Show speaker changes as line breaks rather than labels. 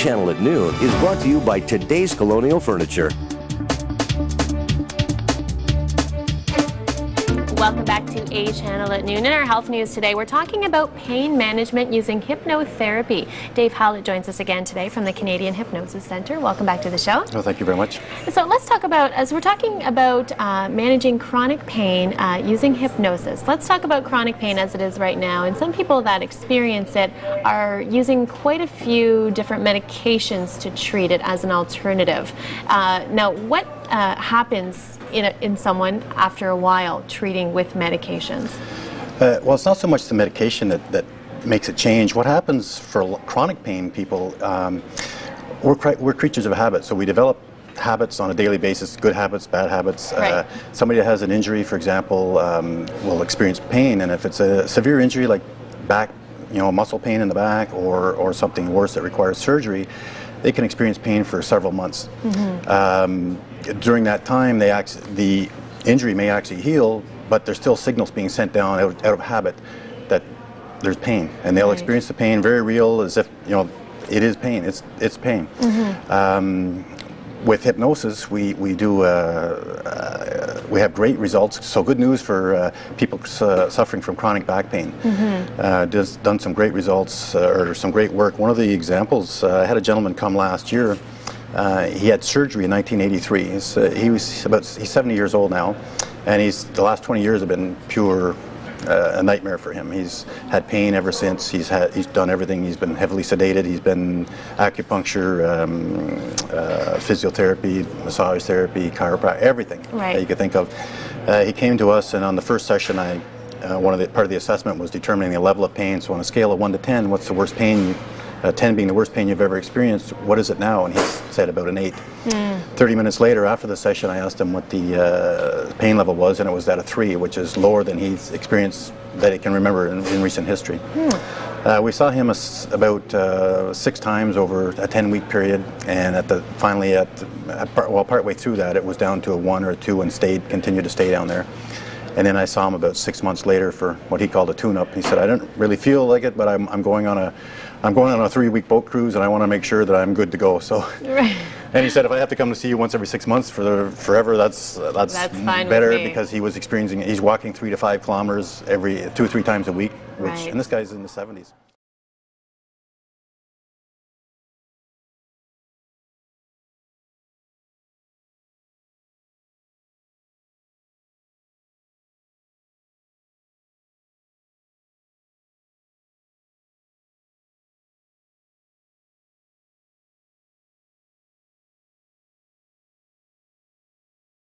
Channel at noon is brought to you by Today's Colonial Furniture.
Welcome back to A Channel at noon. In our health news today, we're talking about pain management using hypnotherapy. Dave Howlett joins us again today from the Canadian Hypnosis Center. Welcome back to the show.
Oh, thank you very much.
So let's talk about, as we're talking about managing chronic pain using hypnosis, let's talk about chronic pain as it is right now. And some people that experience it are using quite a few different medications to treat it as an alternative. Now, what happens in someone after a while treating with medications?
Well, it's not so much the medication that makes it change. What happens for chronic pain people, we're creatures of habit, so we develop habits on a daily basis, good habits, bad habits.
Right.
Somebody that has an injury, for example, will experience pain, and if it's a severe injury like back, muscle pain in the back or something worse that requires surgery, they can experience pain for several months. Mm-hmm. During that time, the injury may actually heal, but there's still signals being sent down out of habit that there's pain, and they'll experience the pain very real, as if it is pain. It's pain. Mm-hmm. With hypnosis, we have great results. So good news for people suffering from chronic back pain. Mm-hmm. Done some great results or some great work. One of the examples, I had a gentleman come last year. He had surgery in 1983. He's 70 years old now, and the last 20 years have been pure a nightmare for him. He's had pain ever since. He's done everything. He's been heavily sedated. He's been acupuncture, physiotherapy, massage therapy, chiropractic, everything that you could think of. He came to us, and on the first session, part of the assessment was determining the level of pain. So on a scale of 1 to 10, what's the worst pain? 10 being the worst pain you've ever experienced, what is it now? And he said about an 8. 30 minutes later, after the session, I asked him what the pain level was, and it was at a 3, which is lower than he's experienced that he can remember in recent history. We saw him about 6 times over a 10-week period, and partway through that, it was down to a 1 or a 2 and continued to stay down there. And then I saw him about 6 months later for what he called a tune-up. He said, "I don't really feel like it, but I'm going on a 3-week boat cruise, and I want to make sure that I'm good to go." So, and he said, "If I have to come to see you once every 6 months forever, that's
fine
better,"
with me.
because he's walking 3 to 5 kilometers every 2 or 3 times a week, and this guy's in the 70s.